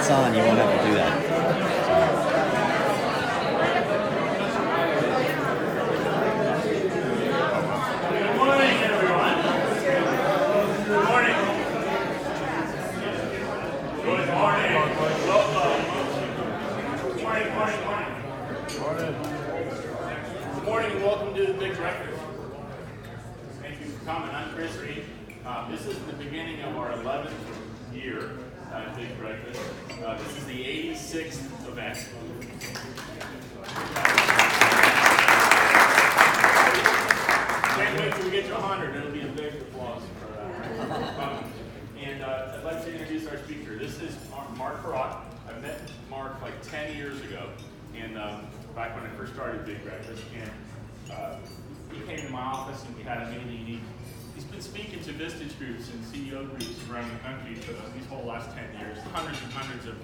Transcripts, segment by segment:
that's on, you won't have to do that. Good morning, everyone. Good morning. Good morning. Welcome. Good morning and welcome to the Big Breakfast. Thank you for coming. I'm Chris Reed. This is the beginning of our 11th year at Big Breakfast. This is the 86th event. Can't wait till we get to 100. It'll be a big applause for that. And I'd like to introduce our speaker. This is Mark Parrott. I met Mark like 10 years ago, and back when I first started Big Breakfast. And he came to my office and we had a meeting. He's been speaking to Vistage groups and CEO groups around the country for these whole last 10 years, hundreds and hundreds of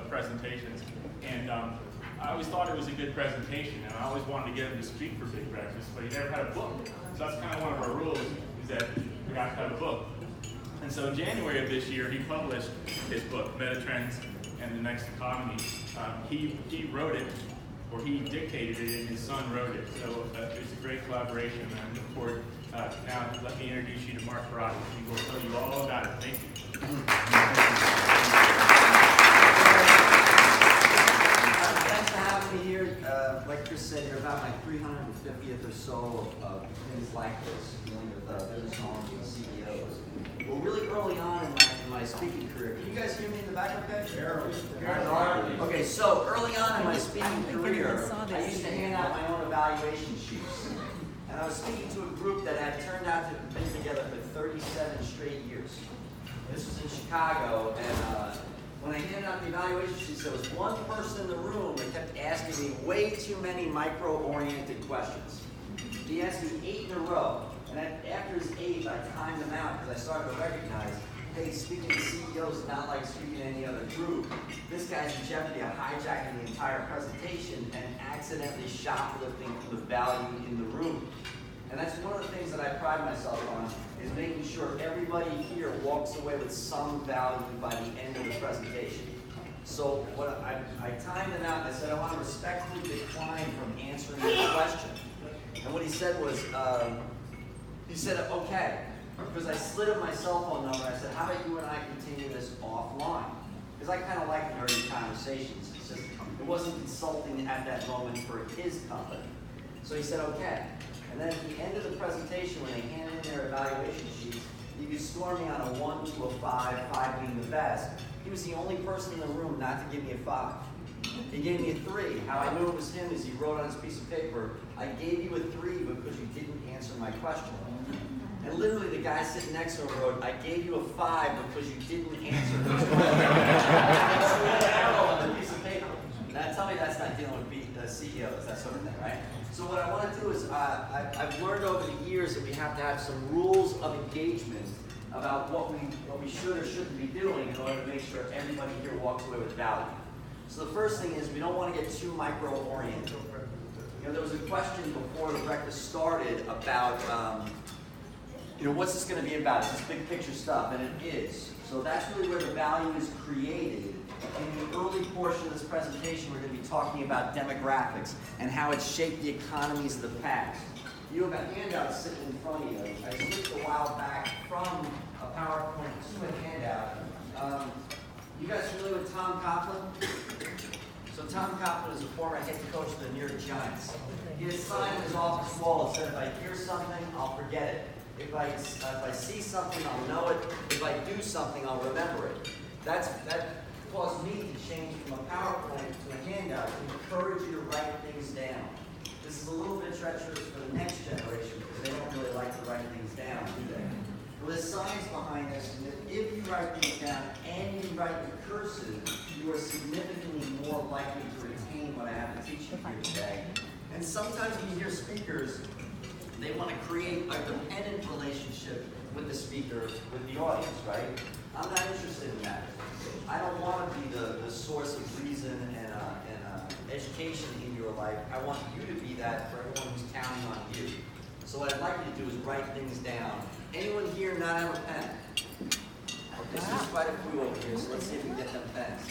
presentations. And I always thought it was a good presentation, and I always wanted to get him to speak for Big Breakfast, but he never had a book. So that's kind of one of our rules, is that we have to have a book. And so in January of this year, he published his book, Metatrends and the Next Economies. He wrote it, or he dictated it, and his son wrote it. So it's a great collaboration, and I look forward. Now, let me introduce you to Mark Parrott. He will tell you all about it. Thank you. Thanks for having me here. Like Chris said, you're about my 350th or so of things like this, dealing with business owners and CEOs. Well, really early on in my speaking career, can you guys hear me in the back okay? Sure. Okay, so early on in my speaking career, I used to hand out my own evaluation sheets. And I was speaking to a group that had turned out to have been together for 37 straight years. This was in Chicago, and when I handed out the evaluation sheets, there was one person in the room that kept asking me way too many micro-oriented questions. He asked me 8 in a row, and after his 8, I timed them out because I started to recognize, hey, speaking to CEOs is not like speaking to any other group. This guy's in jeopardy of hijacking the entire presentation and accidentally shoplifting the value in the room. And that's one of the things that I pride myself on, is making sure everybody here walks away with some value by the end of the presentation. So what I timed them out and I said, I want to respectfully decline from answering your question. And what he said was, he said, okay. Because I slid up my cell phone number, I said, how about you and I continue this offline? Because I kind of like nerdy conversations. It's just, it wasn't consulting at that moment for his company. So he said, okay. And then at the end of the presentation, when they handed in their evaluation sheets, you could score me on a 1 to a 5, 5 being the best. He was the only person in the room not to give me a 5. He gave me a 3. How I knew it was him is he wrote on his piece of paper, I gave you a 3 because you didn't answer my question. And literally the guy sitting next to him wrote, I gave you a 5 because you didn't answer this question. An arrow on the piece of paper. Now tell me that's not dealing with CEOs, that sort of thing, right? So what I want to do is, I've learned over the years that we have to have some rules of engagement about what we should or shouldn't be doing in order to make sure everybody here walks away with value. So the first thing is we don't want to get too micro-oriented. You know, there was a question before the breakfast started about, what's this going to be about? It's this big picture stuff, and it is. So that's really where the value is created. In the early portion of this presentation, we're going to be talking about demographics and how it's shaped the economies of the past. You have a handout sitting in front of you. I switched a while back from a PowerPoint to a handout. You guys familiar with Tom Coughlin? So Tom Coughlin is a former head coach of the New York Giants. He had a sign on his office wall that said, if I hear something, I'll forget it. If I see something, I'll know it. If I do something, I'll remember it. That caused me to change from a PowerPoint to a handout to encourage you to write things down. This is a little bit treacherous for the next generation because they don't really like to write things down, do they? Well, there's science behind this, and if you write things down and you write in cursive, you are significantly more likely to retain what I have to teach you here today. And sometimes when you hear speakers, they want to create a dependent relationship with the speaker, with the audience, right? I'm not interested in that. I don't want to be the source of reason and education in your life. I want you to be that for everyone who's counting on you. So what I'd like you to do is write things down. Anyone here not have a pen? Okay, so there's quite a few over here, so let's see if we can get them pens.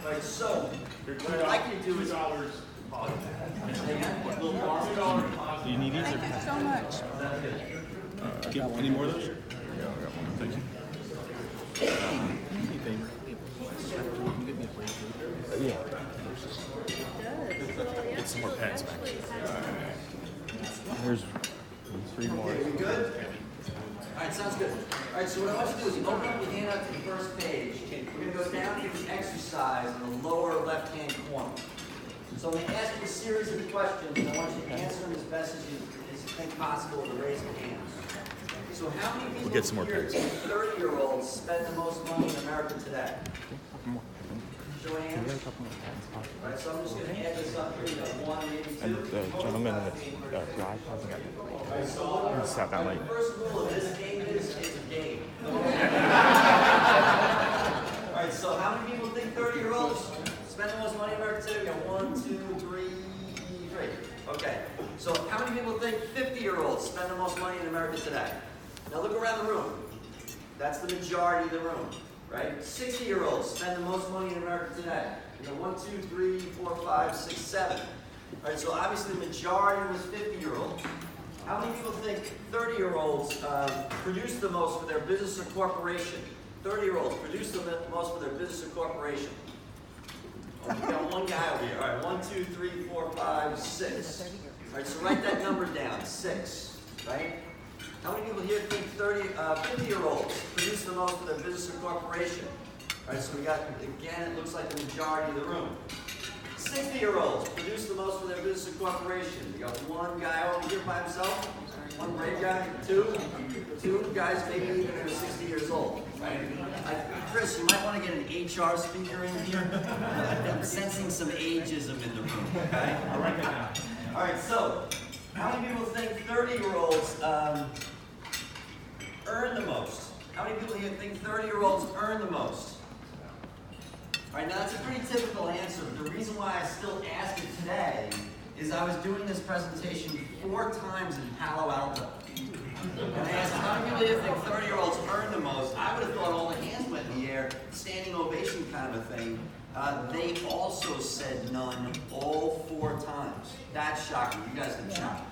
Right, so You're what I'd like you to do is $2 deposit. a little more. $2 deposit. Do you need these? Thank you so much. Any more of those? Thank you. Yeah. Get some more pens back. There's 3 more. You good? All right, sounds good. All right, so what I want you to do is you open up your hand up to the first page. We're going to go down to the exercise in the lower left-hand corner. So I'm going to ask you a series of questions, and I want you to answer them as best as you think possible with a raise of hands. So how many people get some more here, pens. 30-year-olds, spend the most money in America today? Show of hands. All right, so I'm just going to add this up here. You got 1, maybe 2. And the gentleman in the drive hasn't got it. He sat down late. The first rule of this game is it's a game. All right, so how many people think 30-year-olds spend the most money in America today? We got 1, 2, 3, 3. Okay, so how many people think 50-year-olds spend the most money in America today? Now look around the room. That's the majority of the room, right? 60-year-olds spend the most money in America today. You got 1, 2, 3, 4, 5, 6, 7. All right, so obviously the majority was 50-year-olds. How many people think 30-year-olds produce the most for their business or corporation? 30-year-olds produce the most for their business or corporation. Oh, we got one guy over here. All right, 1, 2, 3, 4, 5, 6. All right, so write that number down, 6, right? How many people here think 50-year-olds produce the most for their business or corporation? All right, so we got, again, it looks like the majority of the room. 60-year-olds produce the most for their business or corporation. We got one guy over here by himself, one brave guy, two guys maybe even who are 60 years old. Right? Chris, you might want to get an HR speaker in here. I'm sensing some ageism in the room, okay? I'll write that down. All right, so how many people think 30-year-olds earn the most? How many people here think 30-year-olds earn the most? All right, now that's a pretty typical answer, but the reason why I still ask it today is I was doing this presentation 4 times in Palo Alto. And I asked how many people here think 30-year-olds earn the most. I would have thought all the hands went in the air, standing ovation kind of a thing. They also said none all 4 times. That's shocking. You guys can shout.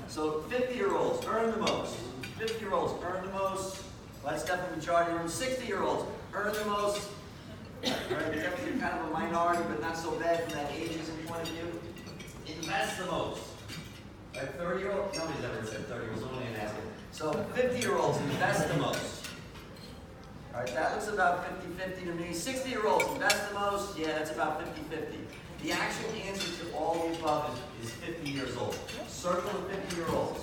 So 50-year-olds earn the most. 50-year-olds earn the most. Well, that's definitely the majority of the room. 60-year-olds earn the most. All right, definitely kind of a minority, but not so bad from that ageism point of view. Invest the most. Right, 30-year-olds, nobody's ever said 30-year-olds, only an asking. So 50-year-olds invest the most. All right, that looks about 50-50 to me. 60-year-olds invest the most. Yeah, that's about 50-50. The actual answer to all the above is 50 years old. Circle the 50-year-olds.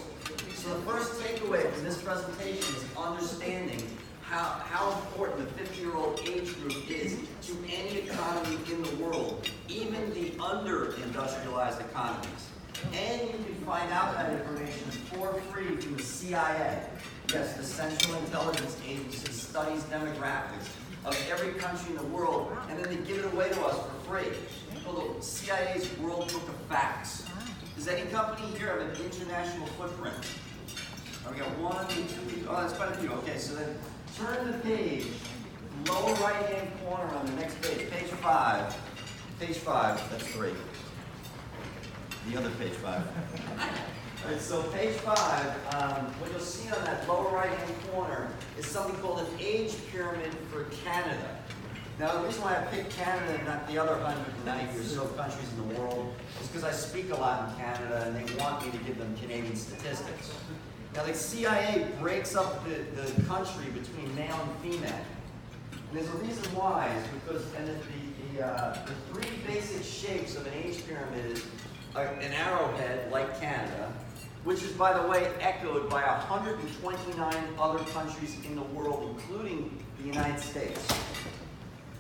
So the first takeaway from this presentation is understanding how important the 50-year-old age group is to any economy in the world, even the under-industrialized economies. And you can find out that information for free from the CIA. Yes, the Central Intelligence Agency studies demographics of every country in the world, and then they give it away to us for free. It's called the CIA's World Book of Facts. Does any company here have an international footprint? Oh, we got 1, 2, 3, oh, that's quite a few. Okay, so then turn the page, lower right-hand corner on the next page, page 5. Page 5, that's 3. The other page 5. All right, so page 5, what you'll see on that lower right-hand corner is something called an age pyramid for Canada. Now, the reason why I picked Canada and not the other 190 or so countries in the world is because I speak a lot in Canada and they want me to give them Canadian statistics. Now, the CIA breaks up the country between male and female. And there's a reason why, is because the 3 basic shapes of an age pyramid is an arrowhead, like Canada, which is, by the way, echoed by 129 other countries in the world, including the United States.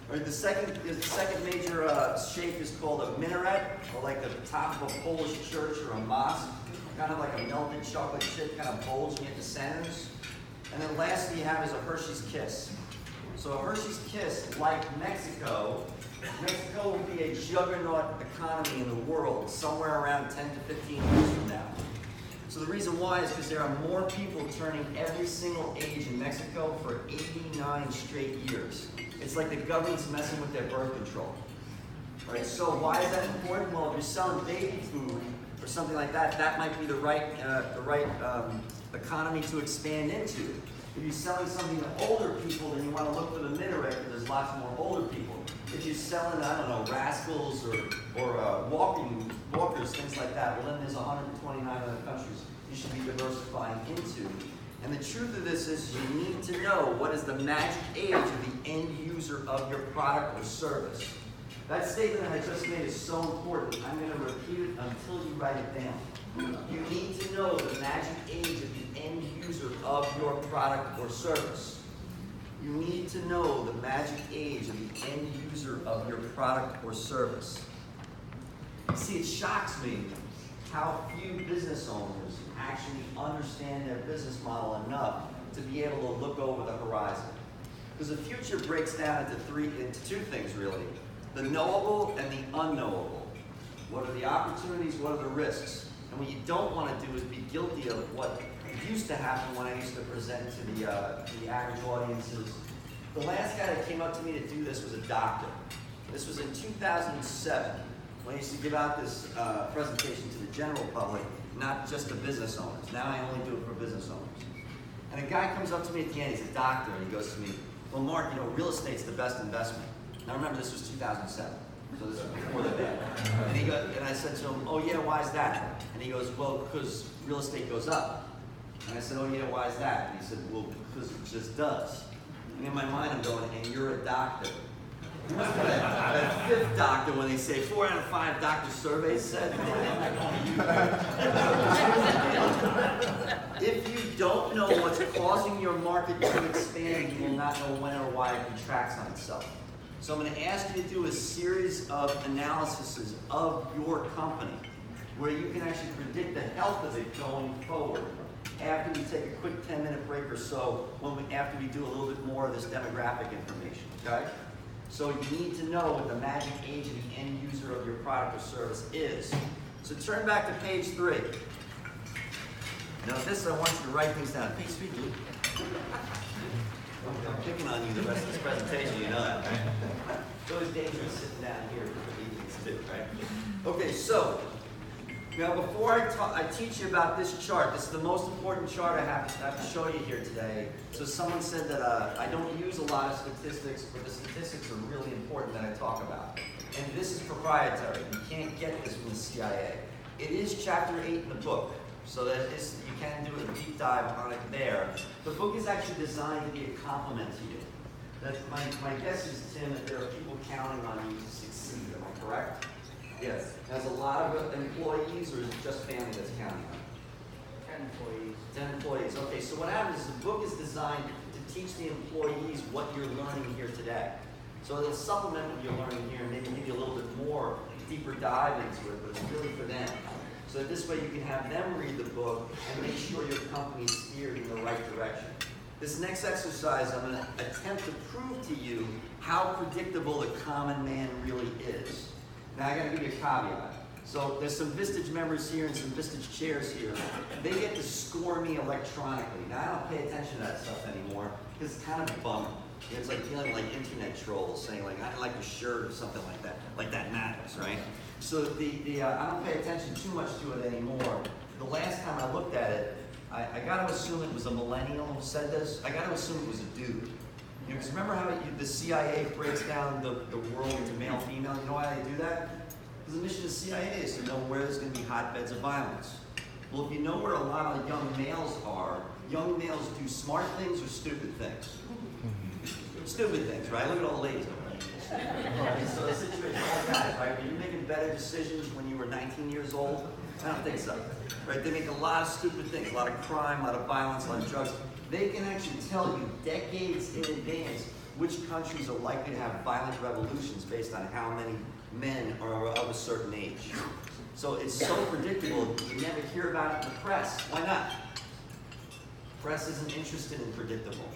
Right, the second major shape is called a minaret, or like the top of a Polish church or a mosque, kind of like a melted chocolate chip, kind of bulging at the centers. And then lastly you have is a Hershey's Kiss. So a Hershey's Kiss, like Mexico will be a juggernaut economy in the world somewhere around 10 to 15 years from now. So the reason why is because there are more people turning every single age in Mexico for 89 straight years. It's like the government's messing with their birth control. Right? So why is that important? Well, if you're selling baby food or something like that, that might be the right economy to expand into. If you're selling something to older people, then you want to look for the mid-array because there's lots more older people. If you're selling, I don't know, rascals or walkers, things like that, well then there's 129 other countries you should be diversifying into. And the truth of this is you need to know what is the magic age of the end user of your product or service. That statement I just made is so important. I'm going to repeat it until you write it down. You need to know the magic age of the end user of your product or service. You need to know the magic age of the end user of your product or service. See, it shocks me how few business owners actually understand their business model enough to be able to look over the horizon. Because the future breaks down into two things, really. The knowable and the unknowable. What are the opportunities, what are the risks? And what you don't want to do is be guilty of what used to happen when I used to present to the average audiences. The last guy that came up to me to do this was a doctor. This was in 2007 when I used to give out this presentation to the general public, not just to business owners. Now I only do it for business owners. And a guy comes up to me at the end, he's a doctor, and he goes to me, well, Mark, you know, real estate's the best investment. Now remember, this was 2007. So this is before the day. And I said to him, oh yeah, why is that? And he goes, well, because real estate goes up. And I said, oh yeah, why is that? And he said, well, because it just does. And in my mind, I'm going, and you're a doctor. You must be that fifth doctor when they say 4 out of 5 doctor surveys said. If you don't know what's causing your market to expand, you will not know when or why it contracts on itself. So I'm going to ask you to do a series of analyses of your company where you can actually predict the health of it going forward after we take a quick 10-minute break or so after we do a little bit more of this demographic information, okay? So you need to know what the magic age of the end user of your product or service is. So turn back to page 3. Now this, I want you to write things down. Page 3, dude. I'm picking on you the rest of this presentation, you know that, right? It's always dangerous sitting down here for meetings too, right? Okay, so, now before I teach you about this chart, this is the most important chart I have to show you here today. So someone said that I don't use a lot of statistics, but the statistics are really important that I talk about. And this is proprietary. You can't get this from the CIA. It is chapter 8 in the book. So that is, you can do a deep dive on it there. The book is actually designed to be a compliment to you. That's my guess is, Tim, that there are people counting on you to succeed. Am I correct? Yes. There's a lot of employees, or is it just family that's counting on you? 10 employees. 10 employees. Okay, so what happens is the book is designed to teach the employees what you're learning here today. So it'll supplement what you're learning here and maybe give you a little bit more deeper dive into it, but it's really for them. So that this way you can have them read the book and make sure your company is steered in the right direction. This next exercise, I'm going to attempt to prove to you how predictable the common man really is. Now I got to give you a caveat. So there's some Vistage members here and some Vistage chairs here. They get to score me electronically. Now I don't pay attention to that stuff anymore because it's kind of a bummer. It's like dealing with like internet trolls saying like, I like your shirt or something like that. Like that matters, right? So I don't pay attention too much to it anymore. The last time I looked at it, I got to assume it was a millennial who said this. I got to assume it was a dude. You know, because remember how the CIA breaks down the world into male, female? You know why they do that? Because the mission of the CIA is to know where there's going to be hotbeds of violence. Well, if you know where a lot of young males are, young males do smart things or stupid things. Stupid things, right? Look at all the ladies over there. So the situation like that, right? Were you making better decisions when you were 19 years old? I don't think so. Right? They make a lot of stupid things, a lot of crime, a lot of violence, a lot of drugs. They can actually tell you decades in advance which countries are likely to have violent revolutions based on how many men are of a certain age. So it's so predictable, you never hear about it in the press. Why not? Press isn't interested in predictable.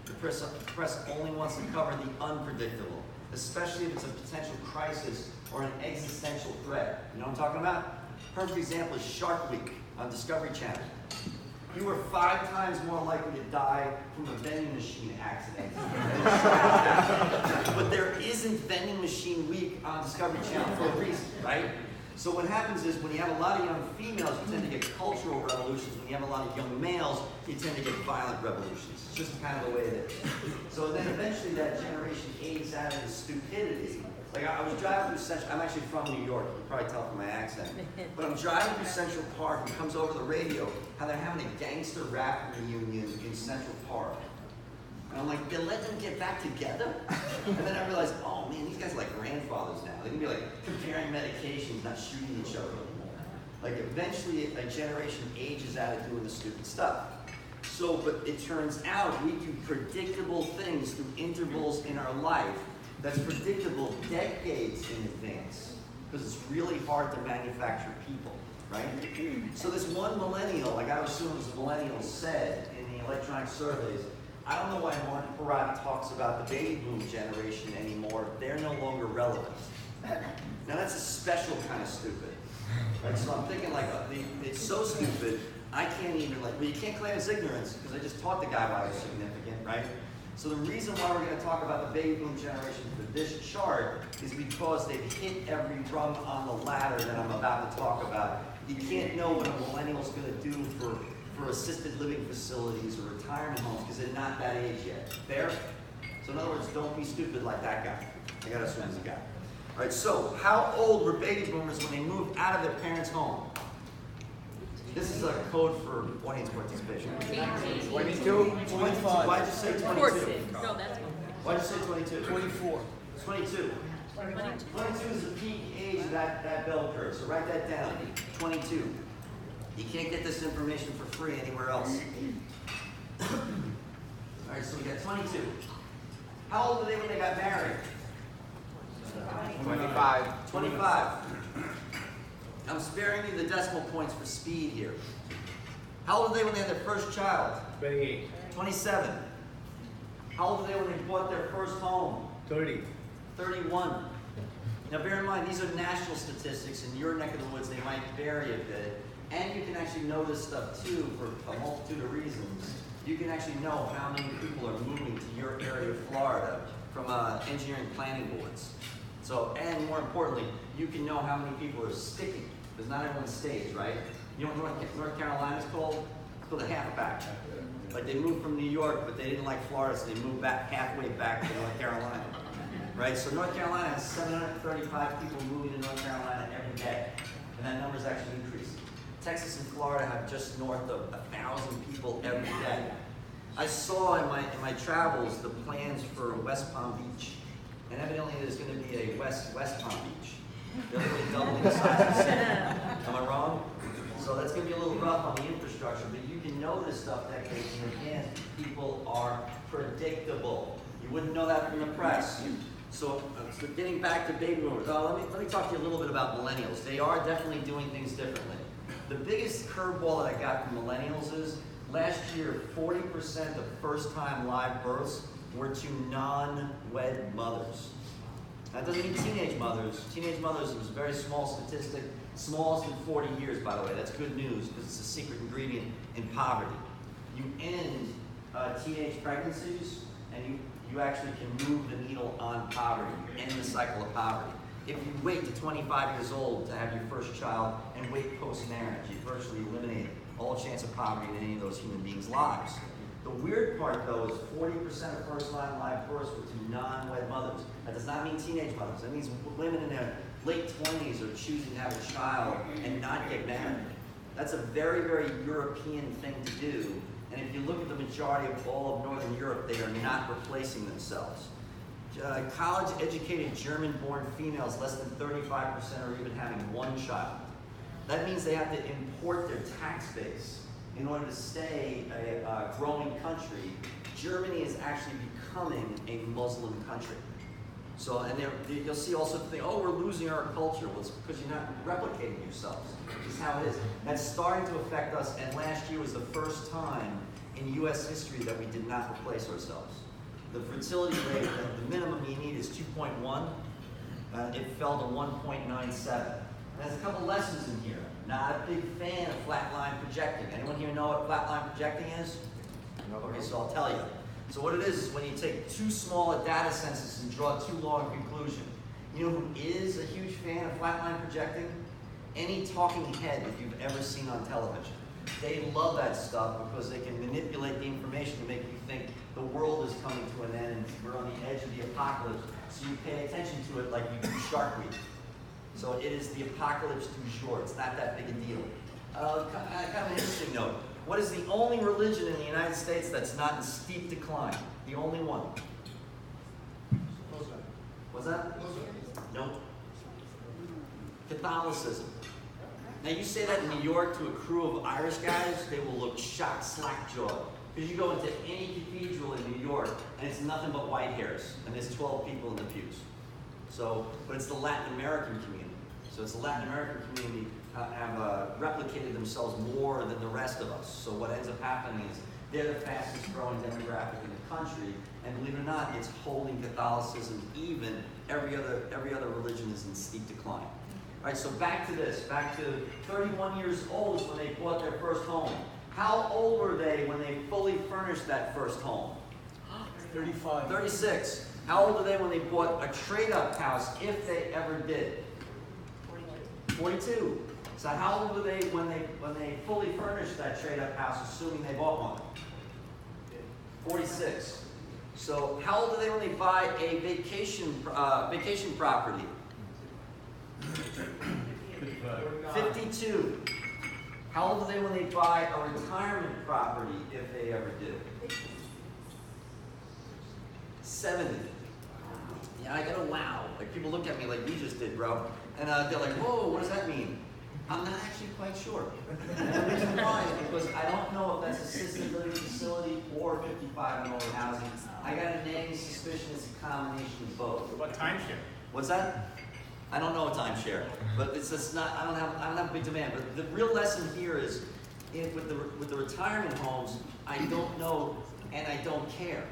The press only wants to cover the unpredictable, especially if it's a potential crisis or an existential threat. You know what I'm talking about? Perfect example is Shark Week on Discovery Channel. You are 5 times more likely to die from a vending machine accident. But there isn't vending machine week on Discovery Channel for a reason, right? So what happens is when you have a lot of young females, you tend to get cultural revolutions. When you have a lot of young males, you tend to get violent revolutions. It's just kind of the way it is. So then eventually that generation ages out into stupidity. Like I was driving through Central, I'm actually from New York, you can probably tell from my accent. But I'm driving through Central Park and it comes over the radio how they're having a gangster rap reunion in Central Park. And I'm like, they let them get back together? And then I realized, oh man, these guys are like grandfathers now. They can be like comparing medications, not shooting each other anymore. Like eventually a generation ages out of doing the stupid stuff. So, but it turns out we do predictable things through intervals in our life that's predictable decades in advance, because it's really hard to manufacture people, right? So this one millennial, like I was assuming this millennial said in the electronic surveys, I don't know why Mark Parrott talks about the baby boom generation anymore. They're no longer relevant. Now that's a special kind of stupid. Right? So I'm thinking like, it's so stupid, I can't even well you can't claim it's ignorance, because I just taught the guy why it's significant, right? So the reason why we're going to talk about the baby boom generation for this chart is because they've hit every rung on the ladder that I'm about to talk about. You can't know what a millennial's going to do for assisted living facilities or retirement homes because they're not that age yet. Fair? So in other words, don't be stupid like that guy. I got to assume he's a guy. All right, so how old were baby boomers when they moved out of their parents' home? This is a code for audience participation. 22, 25. Why'd you say 22? No, that's Why'd you say 22? 24. 22. 22 is the peak age of that bell curve, so write that down. 22. You can't get this information for free anywhere else. All right, so we got 22. How old were they when they got married? 25. 25. I'm sparing you the decimal points for speed here. How old were they when they had their first child? 28. 27. How old were they when they bought their first home? 30. 31. Now bear in mind, these are national statistics. In your neck of the woods, they might vary a bit. And you can actually know this stuff too for a multitude of reasons. You can actually know how many people are moving to your area of Florida from engineering planning boards. So, and more importantly, you can know how many people are sticking, because not everyone stays, right? You know what North Carolina's called? It's called a halfback. Like they moved from New York, but they didn't like Florida, so they moved back halfway back to North Carolina. Right? So North Carolina has 735 people moving to North Carolina every day, and that number is actually increasing. Texas and Florida have just north of 1,000 people every day. I saw in my travels the plans for West Palm Beach, and evidently there's going to be a West Palm Beach. They're really doubling the size of the city. Am I wrong? So that's going to be a little rough on the infrastructure, but you can know this stuff decades in advance. People are predictable. You wouldn't know that from the press. So getting back to baby boomers, let me talk to you a little bit about millennials. They are definitely doing things differently. The biggest curveball that I got from millennials is last year, 40% of first-time live births were to non-wed mothers. That doesn't mean teenage mothers. Teenage mothers is a very small statistic, smallest in 40 years, by the way. That's good news because it's a secret ingredient in poverty. You end teenage pregnancies, and you actually can move the needle on poverty. You end the cycle of poverty. If you wait to 25 years old to have your first child and wait post-marriage, you virtually eliminate all chance of poverty in any of those human beings' lives. The weird part, though, is 40% of first-line live births were to non-wed mothers. That does not mean teenage mothers. That means women in their late 20s are choosing to have a child and not get married. That's a very, very European thing to do. And if you look at the majority of all of Northern Europe, they are not replacing themselves. College-educated German-born females, less than 35% are even having one child. That means they have to import their tax base in order to stay a growing country. Germany is actually becoming a Muslim country. So, and you'll see also the thing, oh, we're losing our culture. Well, it's because you're not replicating yourselves. This is how it is. That's starting to affect us, and last year was the first time in U.S. history that we did not replace ourselves. The fertility rate, the minimum you need is 2.1. It fell to 1.97. There's a couple lessons in here. Not a big fan of flatline projecting. Anyone here know what flatline projecting is? Okay, so I'll tell you. So what it is when you take too small a data census and draw too long a conclusion. You know who is a huge fan of flatline projecting? Any talking head that you've ever seen on television. They love that stuff because they can manipulate the information to make you think the world is coming to an end and we're on the edge of the apocalypse. So you pay attention to it like you do Shark Week. So it is the apocalypse du jour. It's not that big a deal. Kind of an interesting note. What is the only religion in the United States that's not in steep decline? The only one. What's that? Nope. Catholicism. Now you say that in New York to a crew of Irish guys, they will look shocked, slack-jawed. Because you go into any cathedral in New York, and it's nothing but white hairs, and there's 12 people in the pews. So, but it's the Latin American community. So it's the Latin American community have replicated themselves more than the rest of us. So what ends up happening is they're the fastest growing demographic in the country, and believe it or not, it's holding Catholicism even. Every other religion is in steep decline. All right, so back to this. Back to 31 years old is when they bought their first home. How old were they when they fully furnished that first home? 35. 36. How old are they when they bought a trade-up house, if they ever did? 42. So how old were they when they fully furnished that trade-up house, assuming they bought one? 46. So how old are they when they buy a vacation property? 52. How old are they when they buy a retirement property, if they ever do? 70. Yeah, I get a wow. Like people look at me like you just did, bro. And they're like, whoa, what does that mean? I'm not actually quite sure. And the reason why is because I don't know if that's assisted living facility or 55 and older housing. I got a nagging suspicion it's a combination of both. What timeshare? What's that? I don't know a timeshare, but it's just not. I don't have a big demand. But the real lesson here is, with the retirement homes, I don't know and I don't care.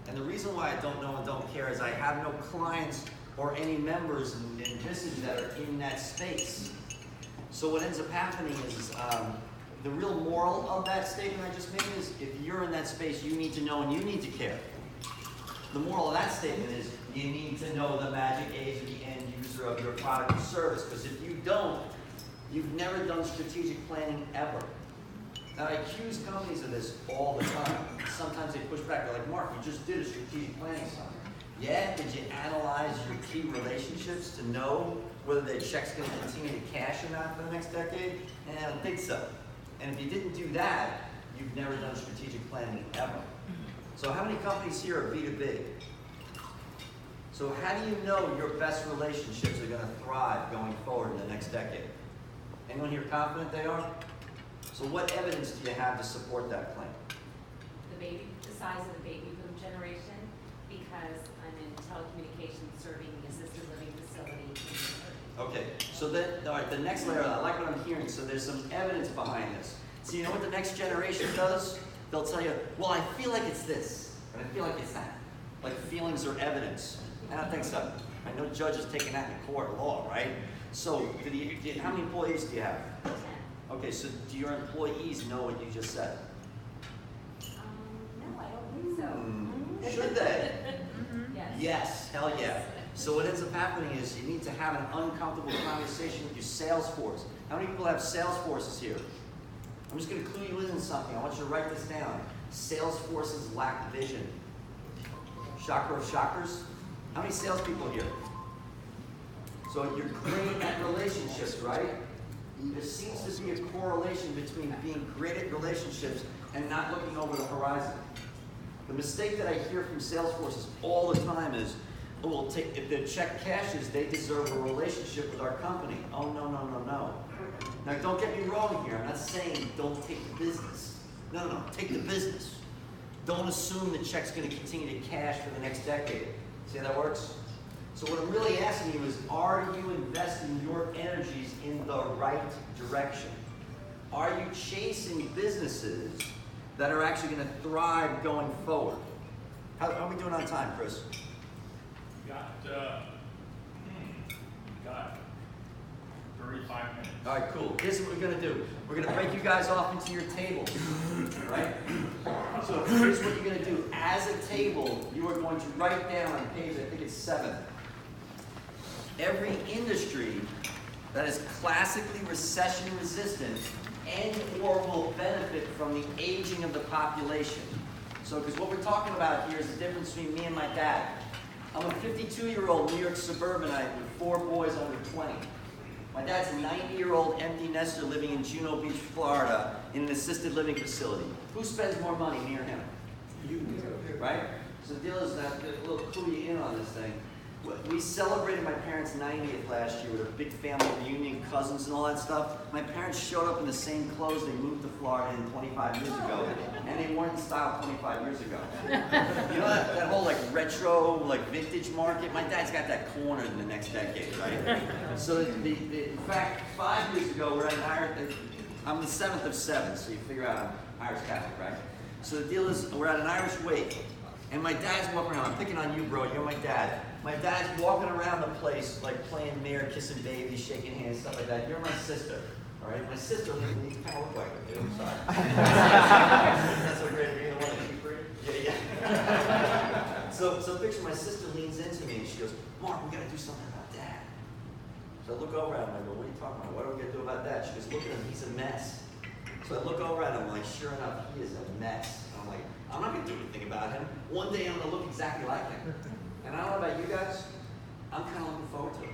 And the reason why I don't know and don't care is I have no clients or any members in Visage that are in that space. So what ends up happening is the real moral of that statement I just made is if you're in that space, you need to know and you need to care. The moral of that statement is you need to know the magic age of the end user of your product or service, because if you don't, you've never done strategic planning ever. Now, I accuse companies of this all the time. Sometimes they push back. They're like, Mark, you just did a strategic planning summit. Yeah, did you analyze your key relationships to know whether the check's going to continue to cash or not for the next decade? And I don't think so. And if you didn't do that, you've never done strategic planning ever. So how many companies here are B2B? So how do you know your best relationships are going to thrive going forward in the next decade? Anyone here confident they are? So what evidence do you have to support that claim? The size of the baby boom generation, because I'm in telecommunications serving the assisted living facility. Okay, so then, all right, the next layer, I like what I'm hearing, so there's some evidence behind this. So you know what the next generation does? They'll tell you, well, I feel like it's this, and I feel like it's that. Like feelings are evidence. I don't think so. I know judges taking that in court of law, right? So, how many employees do you have? 10. Okay, so do your employees know what you just said? No, I don't think so. Should they? Yes. Yes, hell yeah. So what ends up happening is you need to have an uncomfortable conversation with your sales force. How many people have sales forces here? I'm just going to clue you in on something. I want you to write this down. Sales forces lack vision. Shocker of shockers. How many salespeople here? So you're great at relationships, right? There seems to be a correlation between being great at relationships and not looking over the horizon. The mistake that I hear from sales forces all the time is, oh, well, if the check cashes, they deserve a relationship with our company. Oh, no, no, no, no. Now, don't get me wrong here. I'm not saying don't take the business. No, no, no. Take the business. Don't assume the check's going to continue to cash for the next decade. See how that works? So what I'm really asking you is, are you investing your energies in the right direction? Are you chasing businesses that are actually going to thrive going forward? How are we doing on time, Chris? Got 35 minutes. All right, cool. Here's what we're gonna do. We're gonna break you guys off into your tables, right? So here's what you're gonna do. As a table, you are going to write down on page, I think it's 7, every industry that is classically recession resistant and or will benefit from the aging of the population. So, because what we're talking about here is the difference between me and my dad. I'm a 52-year-old New York suburbanite with 4 boys under 20. My dad's a 90-year-old empty nester living in Juno Beach, Florida, in an assisted living facility. Who spends more money, me or him? You do. Right? So the deal is that a little clue you in on this thing. We celebrated my parents' 90th last year with a big family reunion, cousins and all that stuff. My parents showed up in the same clothes they moved to Florida in 25 years ago, and they weren't in style 25 years ago. You know that whole like retro, like vintage market? My dad's got that corner in the next decade, right? So in fact, 5 years ago, we're at an Irish, I'm the 7th of 7, so you figure out I'm Irish Catholic, right? So the deal is, we're at an Irish wake, and my dad's walking around. I'm picking on you, bro, you're my dad. My dad's walking around the place, like playing mayor, kissing babies, shaking hands, stuff like that. You're my sister, all right? My sister, you kind of look like her, dude. I'm sorry. That's so great. You're the one to keep her? Yeah. So picture my sister leans into me and she goes, Mark, we got to do something about Dad. So I look over at him and I go, what are you talking about? What are we going to do about Dad? She goes, look at him, he's a mess. So I look over at him, like, sure enough, he is a mess. And I'm like, I'm not going to do anything about him. One day I'm going to look exactly like him. And I don't know about you guys, I'm kind of looking forward to it.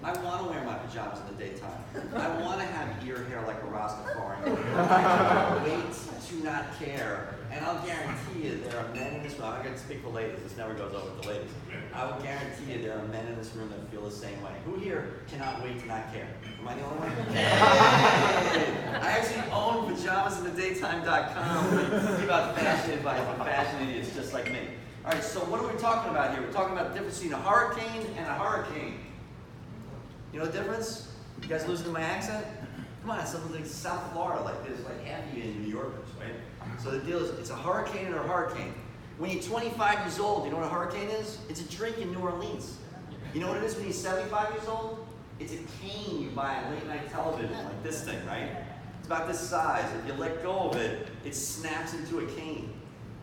I want to wear my pajamas in the daytime. I want to have ear hair like a Rastafarian. I wait to not care. And I'll guarantee you there are men in this room. I'm not going to speak for ladies. This never goes over to ladies. I will guarantee you there are men in this room that feel the same way. Who here cannot wait to not care? Am I the only one? Hey! I actually own pajamasinthedaytime.com. Give out fashion advice for fashion idiots just like me. All right, so what are we talking about here? We're talking about the difference between a hurricane and a hurricane. You know the difference? You guys losing to my accent? Come on, something like South Florida, like this, like half of you in New Yorkers, right? So the deal is, it's a hurricane and a hurricane. When you're 25 years old, you know what a hurricane is? It's a drink in New Orleans. You know what it is when you're 75 years old? It's a cane you buy on late night television, like this thing, right? It's about this size. If you let go of it, it snaps into a cane.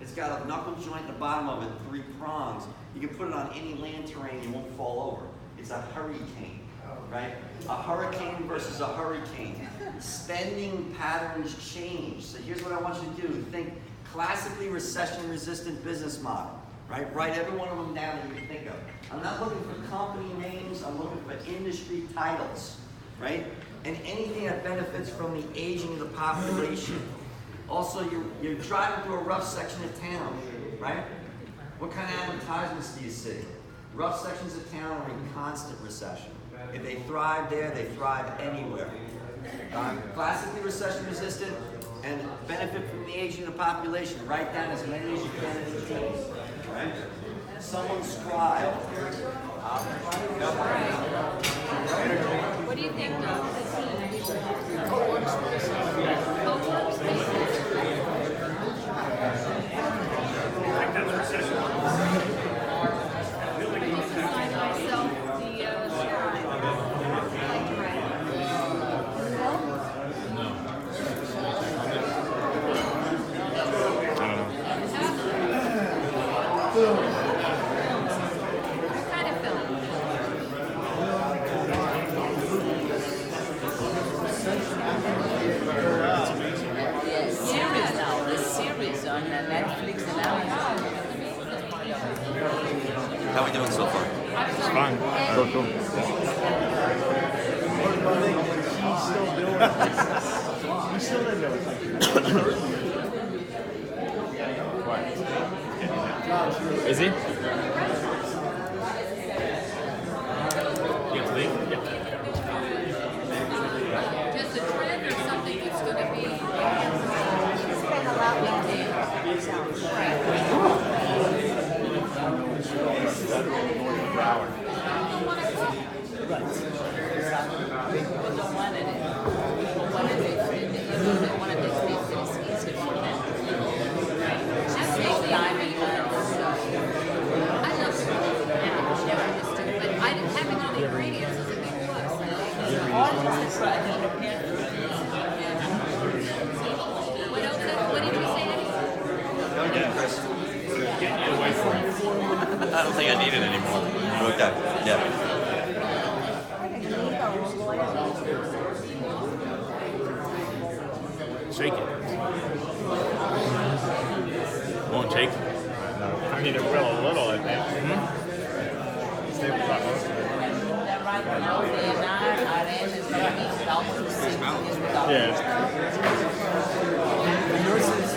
It's got a knuckle joint in the bottom of it, 3 prongs. You can put it on any land terrain, you won't fall over. It's a hurricane, right? A hurricane versus a hurricane. Spending patterns change. So here's what I want you to do. Think classically recession-resistant business model, right? Write every one of them down that you can think of. I'm not looking for company names, I'm looking for industry titles, right? And anything that benefits from the aging of the population. Also, you're driving through a rough section of town, right? What kind of advertisements do you see? Rough sections of town are in constant recession. If they thrive there, they thrive anywhere. Classically recession resistant and benefit from the aging of the population. Write down as many as you can in each case, right? Someone scribe. What do you think of How are we doing so far? It's fine. So cool. You still didn't know. What? Is he? You have to leave? Yeah. just a trend or something that's going to be spend a lot with I love What else? What did you say? I don't think I need it anymore. Okay. Yeah. Shake it. Won't shake. I mean, it will a little, I think. Save the top most of it. Right now, the NR is going to be almost the same as without. Yeah. The nurses,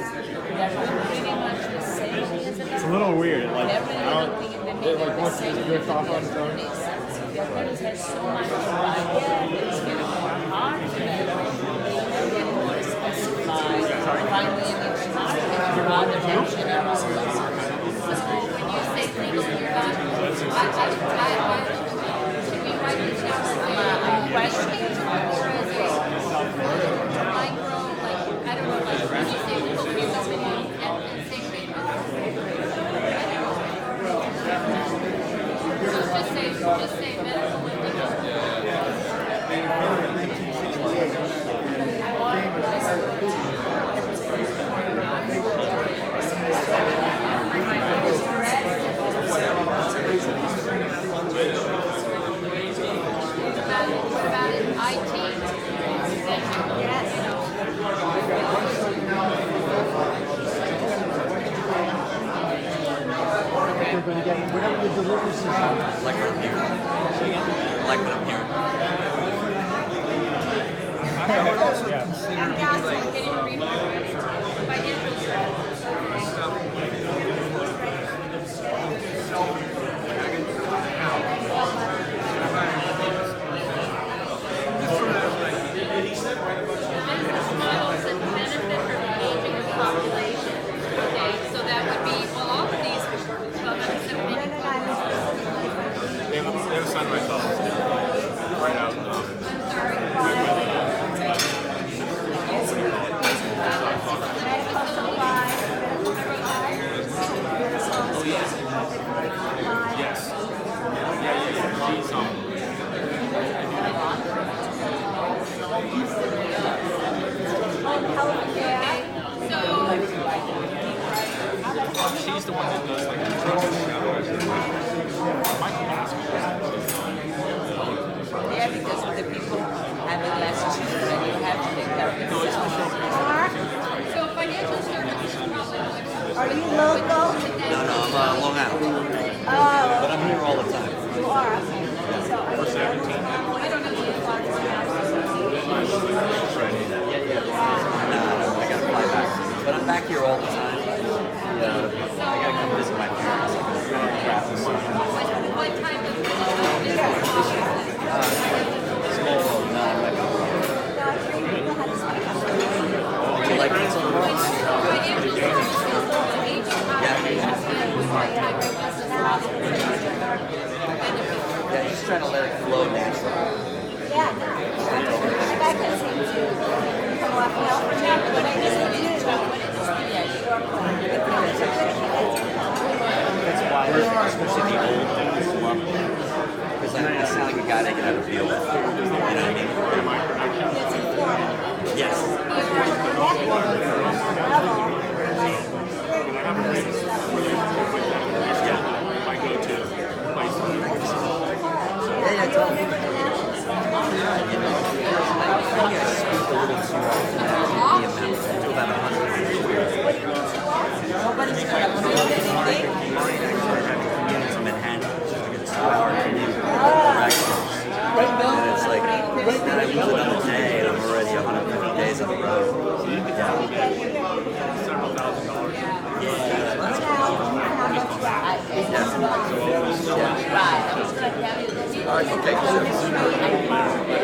they're pretty much the same as the It's a little weird. Like, I every don't. little thing in the It middle. like wants to drift off on its own. There's so much variety, it's getting more hard to get more specified. Finally, in each market, rather than general. So when you say legal, you're not, should we write this down as a question or as a micro, like, I don't know, like, when you say legal, you don't mean and say legal. So just say medical and legal. What about it? IT? Yes. Like what I'm hearing. Like what I'm hearing. Can you read financial business models that benefit from the aging of the population. Okay, so that would be, well, all of these, well, that's so many. They have a sunrise office right out. I'm Yes. She's she's the one that does like the Yeah, because the people have the less children, you have to take care of yourself. So financial services probably would. Are you local? No, I'm Long Island. Oh, But I'm here all the time. you are. Okay. So are you I don't know what it's like. I gotta fly back. But I'm back here all the time. Yeah. I gotta come visit my parents. What type of business? Small world, no, I'm not gonna. Would you like pizza? Financial services, aging population, what type of business model benefit? Yeah, just trying to let it flow naturally. Yeah, no. I can seem to come off well for me, but I just need to That's why, especially the old dudes love me. Because I sound like a guy they can have a deal with. You know what I mean? Yes. my go-to place. Yeah, totally. I speak a little too often. The amount to about 100 Nobody's going to prove anything. communities in Manhattan just to get so hard to do directions. And it's like, and I lose another day and I'm already 150 days on the road. Several $1,000. Right, I was going to tell you this. Okay, so,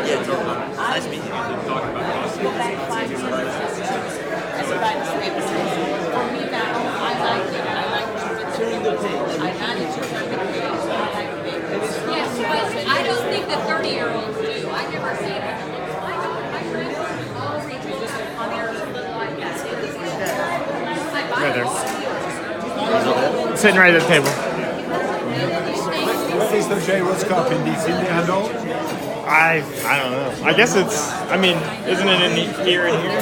yeah, totally. Nice meeting you. Go back 5 years. That's about the same. For me now, I like it. I like to turn the page. I manage to turn the page. I like papers. Yes, but I don't think the 30-year-olds do. I never see it. My friends all read books on their little iPads. I buy Right them there. all. Sitting right at the table. These Mr. J. Rose Cup in DC, they handle? I don't know. I guess it's. I mean, isn't it in here and here?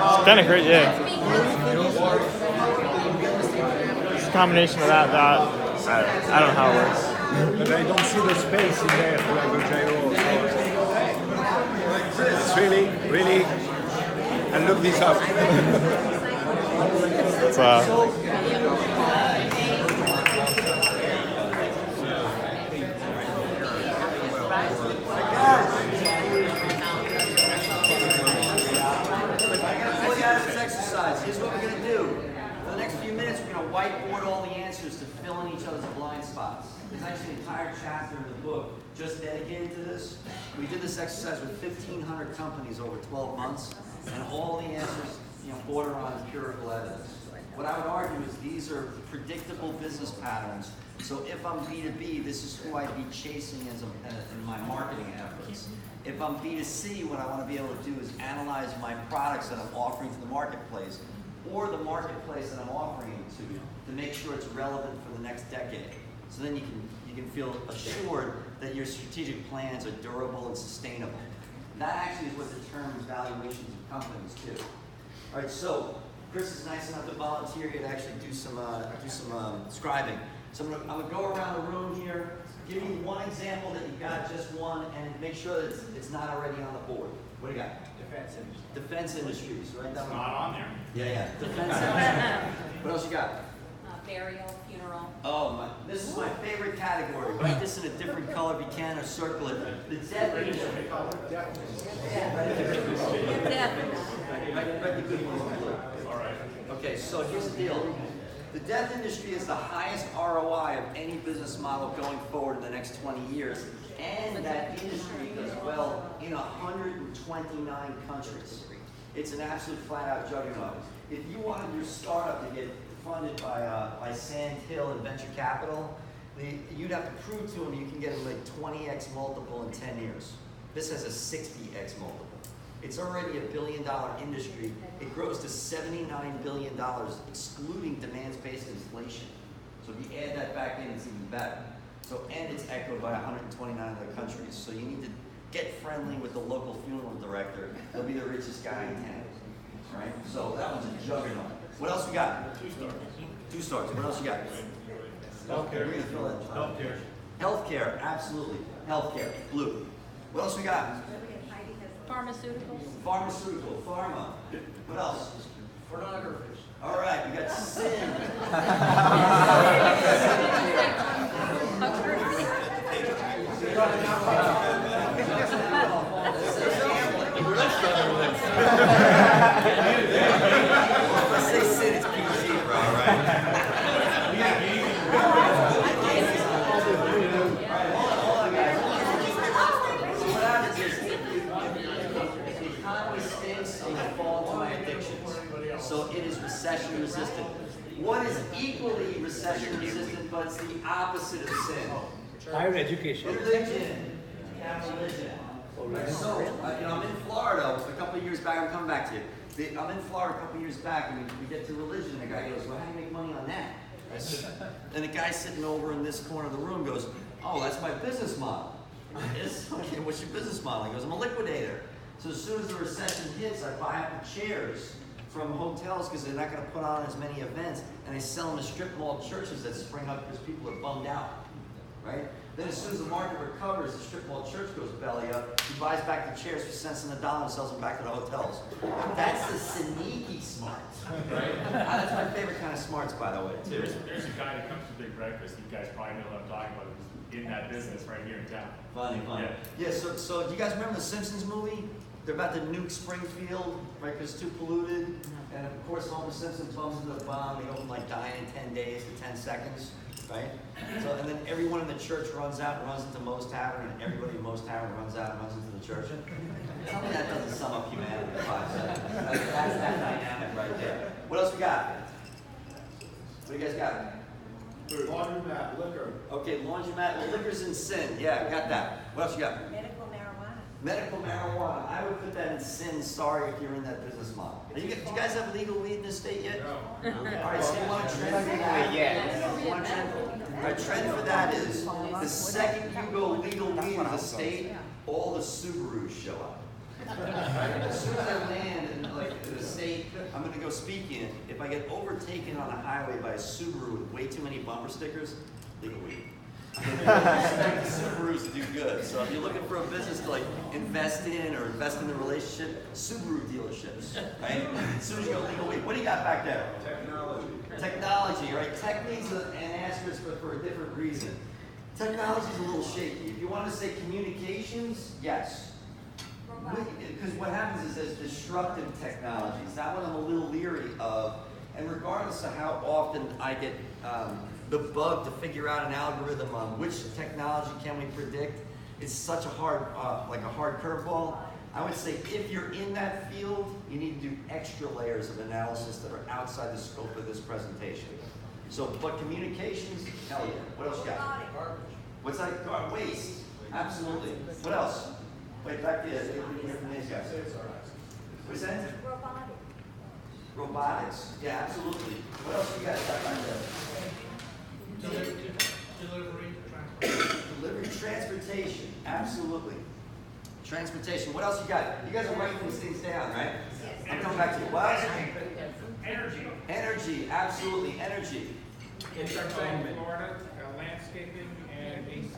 It's kind of great, yeah. It's a combination of that. I don't know how it works. But I don't see the space in there for like a gyro. So it's really, and look this up. It's exercise. Here's what we're going to do. For the next few minutes, we're going to whiteboard all the answers to fill in each other's blind spots. There's actually an entire chapter in the book just dedicated to this. We did this exercise with 1,500 companies over 12 months, and all the answers, border on empirical evidence. What I would argue is these are predictable business patterns. So if I'm B2B, this is who I'd be chasing in my marketing efforts. If I'm B2C, what I want to be able to do is analyze my products that I'm offering to the marketplace or the marketplace that I'm offering it to make sure it's relevant for the next decade. So then you can feel assured that your strategic plans are durable and sustainable. That actually is what determines valuations of companies too. All right, so Chris is nice enough to volunteer here to actually do some scribing. So I'm gonna go around the room here, give you one example that you've got, just one, and make sure that it's not already on the board. What do you got? Defense industries, right? It's not on there. Yeah. Defense industries. What else you got? Burial, funeral. Oh, this is my favorite category. Write this in a different color if you can, or circle it. The death industry. Write the good ones in blue. All right. Okay, so here's the deal. The death industry is the highest ROI of any business model going forward in the next 20 years. And that industry does well in 129 countries. It's an absolute flat-out juggernaut. If you wanted your startup to get funded by Sand Hill and venture capital, you'd have to prove to them you can get a 20x multiple in 10 years. This has a 60x multiple. It's already $1 billion industry. It grows to $79 billion, excluding demand-based inflation. So if you add that back in, it's even better. So, and it's echoed by 129 other countries. So you need to get friendly with the local funeral director. He'll be the richest guy in town, right? So that one's a juggernaut. What else we got? 2 stars. 2 stars. What else you got? Healthcare. We're gonna fill in. Healthcare. Healthcare, absolutely. Healthcare, blue. What else we got? Pharmaceuticals. Pharmaceutical, pharma. What else? Pornography. All right, we got sin. Let's say sin is PG, bro, all right? Hold on, guys. So what happens is the economy stinks and I fall to my addictions. So it is recession resistant. What is equally recession resistant, but it's the opposite of sin? Higher education. Religion. Religion. So, I'm in Florida a couple of years back. I'm coming back to you. I'm in Florida a couple of years back, and we get to religion, and the guy goes, well, how do you make money on that? And the guy sitting over in this corner of the room goes, oh, that's my business model. Okay, what's your business model? He goes, I'm a liquidator. So as soon as the recession hits, I buy up the chairs from hotels because they're not going to put on as many events, and I sell them to strip mall churches that spring up because people are bummed out, right? Then as soon as the market recovers, the strip mall church goes belly up, he buys back the chairs for cents on the dollar and sells them back to the hotels. That's the sneaky smarts, right? That's my favorite kind of smarts, by the way, too. There's a guy that comes to Big Breakfast. You guys probably know what I'm talking about. He's in that business right here in town. Funny. Yeah, so do you guys remember the Simpsons movie? They're about to nuke Springfield, right, because it's too polluted. And of course, Homer Simpson bums into the bomb. They don't like dying in 10 days to 10 seconds, right? So, and then everyone in the church runs out and runs into Moe's Tavern, and everybody in Moe's Tavern runs out and runs into the church. Tell me that doesn't sum up humanity in 5 seconds. That's that dynamic right there. What else we got? What do you guys got? Laundromat, liquor. Okay, laundromat, liquor's and sin. Yeah, got that. What else you got? Medical marijuana. Medical marijuana, I would put that in sin. Sorry if you're in that business model. Do you guys have legal weed in this state yet? No. All right, so you want to trend for that? Yeah. You want to trend? All right, trend for that is the second you go legal weed in the state, all the Subarus show up. As soon as I land in the state I'm going to go speaking, if I get overtaken on a highway by a Subaru with way too many bumper stickers, legal weed. The Subarus do good. So if you're looking for a business to invest in or invest in the relationship, Subaru dealerships, right? As soon as you go legal weed, what do you got back there? Technology. Technology, right? Tech needs an asterisk, but for a different reason. Technology is a little shaky. If you want to say communications, yes. Because what happens is there's disruptive technologies. That one I'm a little leery of. And regardless of how often I get the bug to figure out an algorithm on which technology can we predict, it's such a hard, like a hard curveball. I would say if you're in that field, you need to do extra layers of analysis that are outside the scope of this presentation. So, but communications, hell yeah. What else you got? What's that? Waste. Absolutely. What else? Wait, back to from these guys. What's that? Robotics. Robotics. Yeah, absolutely. What else you guys got back there? Delivery, transportation. Absolutely. Transportation. What else you got? You guys are writing these things down, right? Yes. I'm coming back to you. What else? Energy. Energy. Absolutely. Energy. Entertainment. Florida, landscaping and AC.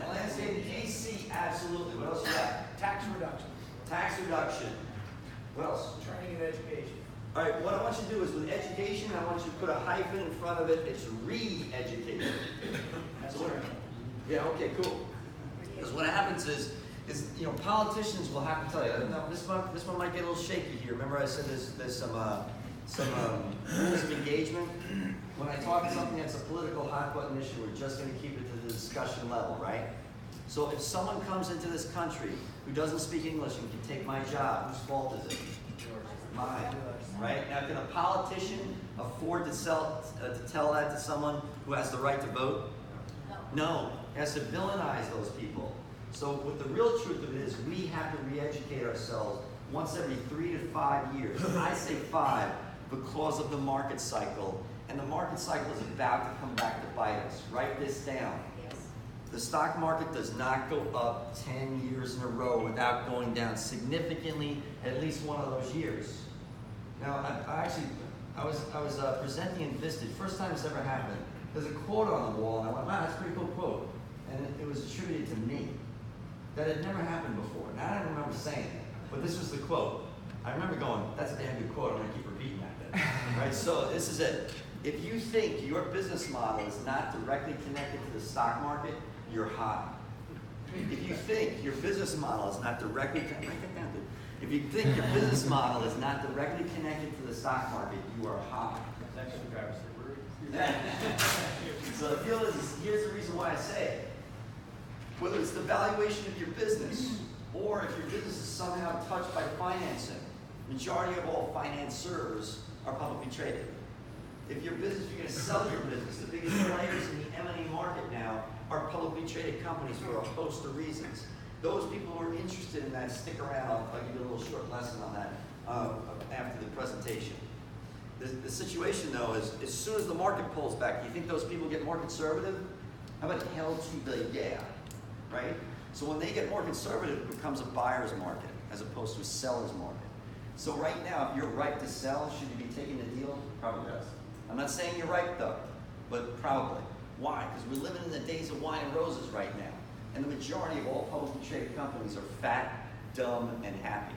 Landscaping, AC, absolutely. What else you got? Tax reduction. Tax reduction. What else? Training and education. All right, what I want you to do is with education, I want you to put a hyphen in front of it. It's re-education. Yeah, okay, cool. Because what happens is politicians will have to tell you, no, this one might get a little shaky here. Remember I said there's some rules of engagement? When I talk something that's a political hot button issue, we're just going to keep it to the discussion level, right? So if someone comes into this country who doesn't speak English and can take my job, whose fault is it? Mine, right? Now, can a politician afford to tell that to someone who has the right to vote? No. He has to villainize those people. So what the real truth of it is, we have to re-educate ourselves once every 3 to 5 years. I say 5 because of the market cycle. And the market cycle is about to come back to bite us. Write this down. Yes. The stock market does not go up 10 years in a row without going down significantly at least one of those years. Now, I was presenting in Vistage, first time it's ever happened. There's a quote on the wall, and I went, wow, that's a pretty cool quote. And it was attributed to me. That had never happened before. Now, I don't remember saying it, but this was the quote. I remember going, that's a damn good quote, I'm gonna keep repeating that then. Right, so this is it. If you think your business model is not directly connected to the stock market, you're high. If you think your business model is not directly connected, write that down, dude. If you think your business model is not directly connected to the stock market, you are high. So the deal is, here's the reason why I say it. Whether it's the valuation of your business, or if your business is somehow touched by financing, majority of all financiers are publicly traded. If your business, you're going to sell your business, the biggest players in the M&A market now are publicly traded companies for a host of reasons. Those people who are interested in that, stick around. I'll give you a little short lesson on that after the presentation. The situation, though, is as soon as the market pulls back, do you think those people get more conservative? How about hell to the yeah, right? So when they get more conservative, it becomes a buyer's market as opposed to a seller's market. So right now, if you're right to sell, should you be taking the deal? Probably yes. I'm not saying you're right, though, but probably. Why? Because we're living in the days of wine and roses right now. And the majority of all publicly traded companies are fat, dumb, and happy.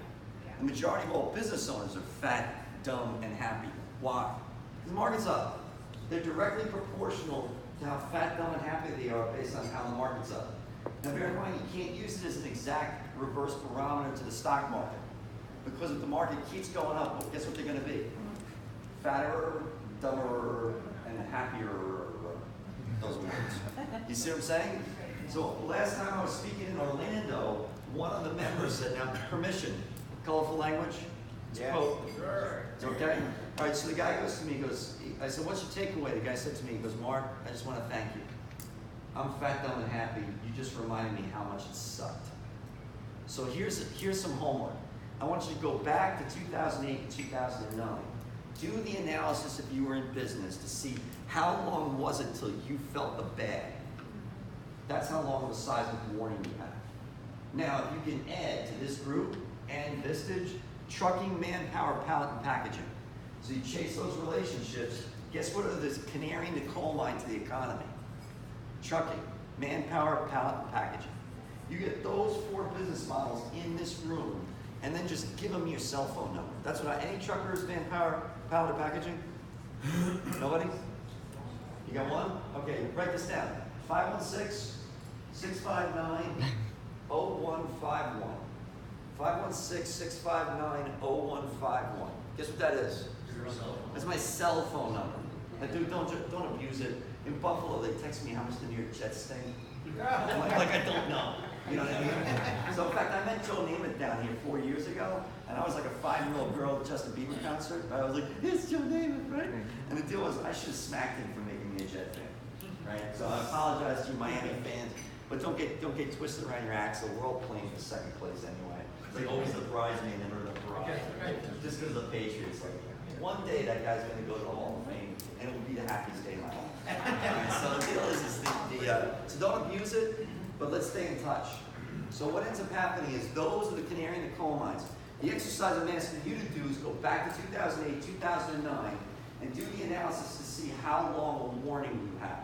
The majority of all business owners are fat, dumb, and happy. Why? Because the market's up. They're directly proportional to how fat, dumb, and happy they are based on how the market's up. Now bear in mind, you can't use it as an exact reverse barometer to the stock market. Because if the market keeps going up, well, guess what they're going to be? Fatter, dumber, and happier. Those words. You see what I'm saying? So last time I was speaking in Orlando, one of the members said, now permission, colorful language? Yes. Quote. Sure. It's okay? All right, so the guy goes to me, I said, what's your takeaway? The guy said to me, he goes, Mark, I just want to thank you. I'm fat, dumb, and happy. You just reminded me how much it sucked. So here's some homework. I want you to go back to 2008 and 2009. Do the analysis if you were in business to see how long was it till you felt the bag. That's how long of a seismic warning you have. Now, if you can add to this group and Vistage, trucking, manpower, pallet, and packaging. So you chase those relationships. Guess what are the canary in the coal mine to the economy? Trucking, manpower, pallet, and packaging. You get those 4 business models in this room, and then just give them your cell phone number. That's what any truckers, manpower, pallet, or packaging? Nobody? You got one? Okay, write this down. 516-659-0151. 516-659-0151. Guess what that is? That's my cell phone number. Like, dude, don't abuse it. In Buffalo, they text me how much the New York Jets stink. like I don't know. You know what I mean? So in fact, I met Joe Namath down here 4 years ago, and I was like a 5-year-old girl at the Justin Bieber concert. I was like, it's Joe Namath, right? And the deal was, I should have smacked him for making me a Jet fan, right? So I apologize to you Miami fans, but don't get twisted around your axle. We're all playing for second place anyway. It's like always the bridesmaid, never the bride. Just because of the Patriots, like one day that guy's going to go to the Hall of Fame, and it will be the happiest day of my life. Right, so the deal is so don't abuse it, but let's stay in touch. So what ends up happening is those are the canary in the coal mines. The exercise I'm asking you to do is go back to 2008, 2009, and do the analysis to see how long a warning you have.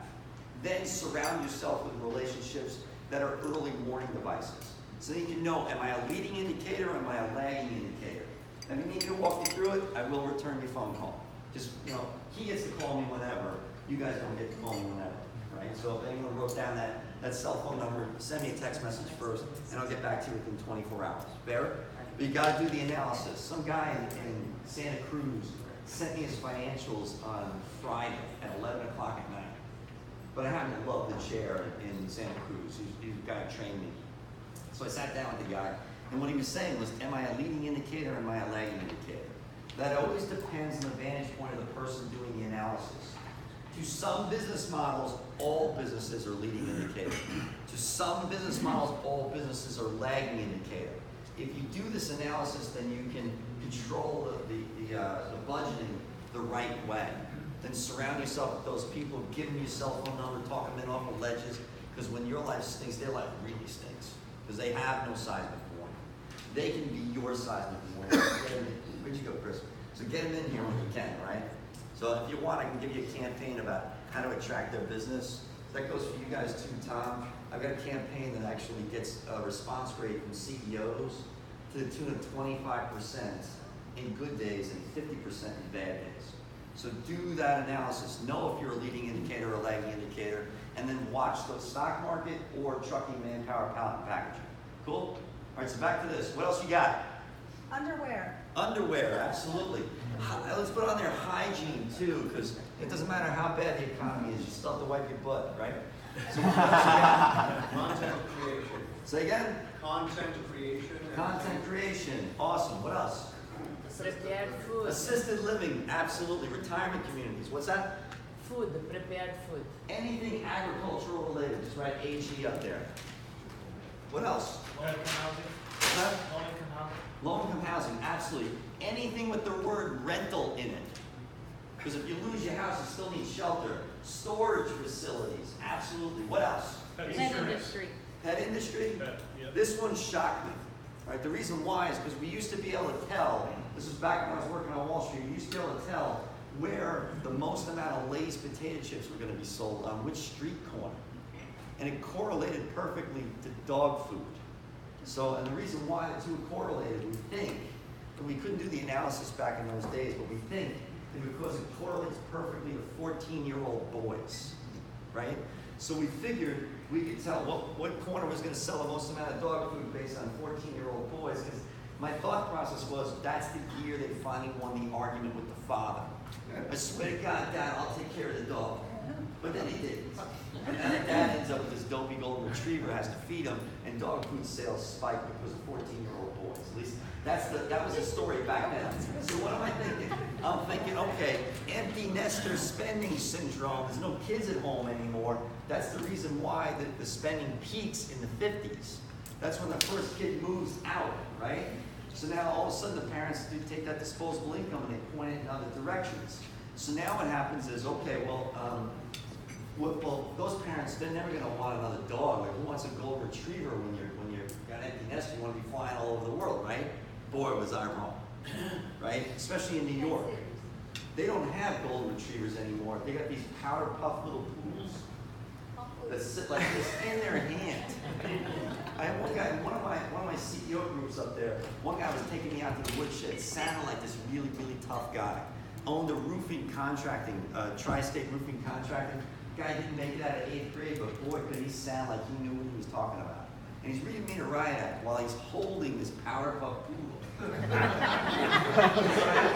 Then surround yourself with relationships that are early warning devices. So you can know, am I a leading indicator or am I a lagging indicator? If you need me to walk you through it, I will return your phone call. Just, he gets to call me whenever. You guys don't get to call me whenever, right? So if anyone wrote down that cell phone number, send me a text message first, and I'll get back to you within 24 hours. Fair? But you got to do the analysis. Some guy in Santa Cruz sent me his financials on Friday at 11 o'clock at night. But I happen to love the chair in Santa Cruz. He's the guy who trained me. So I sat down with the guy, and what he was saying was, am I a leading indicator or am I a lagging indicator? That always depends on the vantage point of the person doing the analysis. To some business models, all businesses are leading indicator. To some business models, all businesses are lagging indicator. If you do this analysis, then you can control the budgeting the right way. Then surround yourself with those people, give them your cell phone number, talk them in off of ledges, because when your life stinks, their life really stinks, because they have no seismic warning. They can be your seismic warning. Where'd you go, Chris? So get them in here when you can, right? So if you want, I can give you a campaign about how to attract their business. That goes for you guys too, Tom. I've got a campaign that actually gets a response rate from CEOs to the tune of 25% in good days and 50% in bad days. So do that analysis. Know if you're a leading indicator or a lagging indicator, and then watch the stock market or trucking, manpower, pallet, and packaging. Cool? All right, so back to this. What else you got? Underwear. Underwear, absolutely. Let's put on there hygiene too, because it doesn't matter how bad the economy is, you still have to wipe your butt, right? So what else you got? Content creation. Say again? Content creation. Content creation, awesome. What else? Prepared food. Assisted living, absolutely. Retirement communities, what's that? Food, prepared food. Anything agricultural related, just write AG up there. What else? Low-income housing. What's that? Low-income housing. Low-income housing, absolutely. Anything with the word rental in it. Because if you lose your house, you still need shelter. Storage facilities, absolutely. What else? Pet industry. Pet industry? Yep. This one shocked me. Right? The reason why is because we used to be able to tell, this was back when I was working on Wall Street, we used to be able to tell where the most amount of Lay's potato chips were going to be sold on which street corner. And it correlated perfectly to dog food. So, and the reason why the two correlated, we think, and we couldn't do the analysis back in those days, but we think that because it correlates perfectly to 14-year-old boys, right? So we figured we could tell what corner was going to sell the most amount of dog food based on 14-year-old boys, because my thought process was that's the year they finally won the argument with the father. I swear to God, Dad, I'll take care of the dog. But then he didn't. And then the dad ends up with this dopey golden retriever, has to feed him, and dog food sales spike because of 14-year-old boys. At least that was the story back then. So what am I thinking? I'm thinking, okay, empty nester spending syndrome. There's no kids at home anymore. That's the reason why the spending peaks in the 50s. That's when the first kid moves out, right? So now all of a sudden the parents do take that disposable income and they point it in other directions. So now what happens is, okay, well, those parents, they're never going to want another dog. Like, who wants a golden retriever when you're got an empty nest? You want to be flying all over the world, right? Boy, was I wrong, right? Especially in New York. They don't have golden retrievers anymore. They got these powder puff little poodles that sit like this in their hand. I had one guy, one of my CEO groups up there, one guy was taking me out to the woodshed, sounded like this really, really tough guy. Owned a roofing contracting, tri-state roofing contracting. Guy didn't make it out of 8th grade, but boy, could he sound like he knew what he was talking about. And he's reading me a riot act while he's holding this powder puff poodle. So I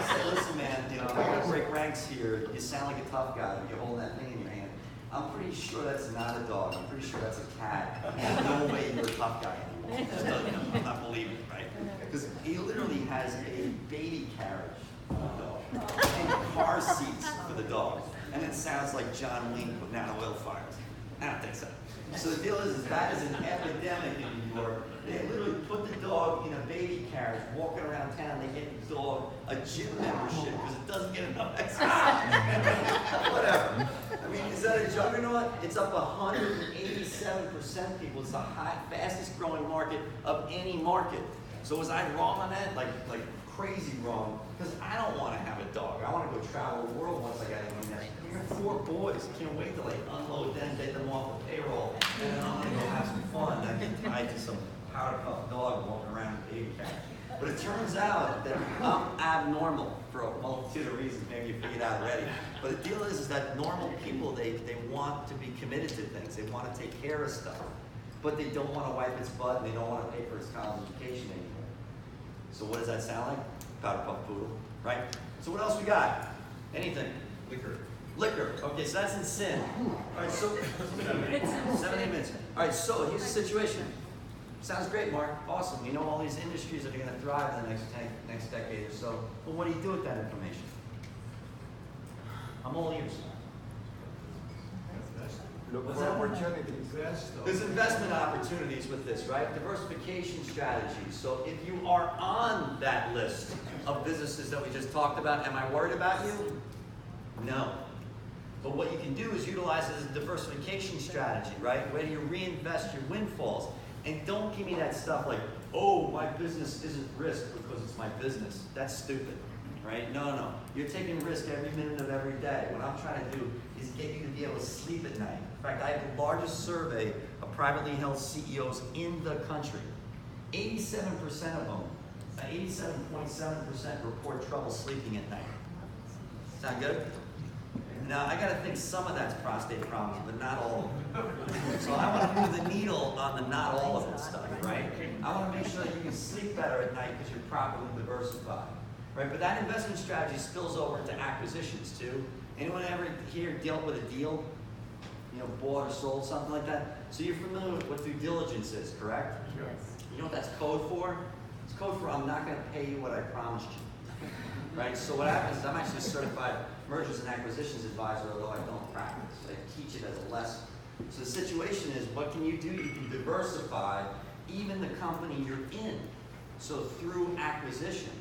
said, listen man, you know, I'm gonna break ranks here. You sound like a tough guy, but you're holding that thing in your hand. I'm pretty sure that's not a dog. I'm pretty sure that's a cat. There's no way you're a tough guy anymore. Just I'm not believing it, right? Because he literally has a baby carriage for the dog and car seats for the dog. And it sounds like John Wayne putting out oil fires. I don't think so. So the deal is that is an epidemic in New York. They literally put the dog in a baby carriage, walking around town. They get the dog a gym membership because it doesn't get enough exercise. Whatever. I mean, is that a juggernaut? It's up 187%, people. It's the fastest growing market of any market. So was I wrong on that? Like crazy wrong, because I don't want to have a dog. I want to go travel the world once I got in there. We have 4 boys. Can't wait to like unload them, get them off the payroll, and then I'm gonna go have some fun. I get tied to some powder puff dog walking around with a baby carriage. But it turns out that I'm abnormal for a multitude of reasons. Maybe you figured out already. But the deal is that normal people, they want to be committed to things. They want to take care of stuff, but they don't want to wipe its butt, and they don't want to pay for its college education anymore. So what does that sound like? Powder puff poodle, right? So what else we got? Anything? Liquor. Liquor. Okay, so that's in sin. All right, so 7, 8 minutes. All right, so here's the situation. Sounds great, Mark. Awesome. You know all these industries that are going to thrive in the next decade or so. But what do you do with that information? I'm all ears. Look for opportunities. There's investment opportunities with this, right? Diversification strategies. So if you are on that list of businesses that we just talked about, am I worried about you? No. But what you can do is utilize it as a diversification strategy, right? Where do you reinvest your windfalls? And don't give me that stuff like, oh, my business isn't risk because it's my business. That's stupid, right? No. You're taking risk every minute of every day. What I'm trying to do is get you to be able to sleep at night. In fact, I have the largest survey of privately held CEOs in the country. 87% of them, 87.7% report trouble sleeping at night. Sound good? Now, I got to think some of that's prostate problems, but not all of them. So I want to move the needle on the not all of it stuff, right? I want to make sure that you can sleep better at night because you're properly diversified, right? But that investment strategy spills over into acquisitions too. Anyone ever here dealt with a deal? You know, bought or sold, something like that? So you're familiar with what due diligence is, correct? Yes. You know what that's code for? It's code for I'm not going to pay you what I promised you. Right? So what happens is I'm actually a certified mergers and acquisitions advisor, although I don't practice. I teach it as a lesson. So the situation is, what can you do? You can diversify even the company you're in. So through acquisition.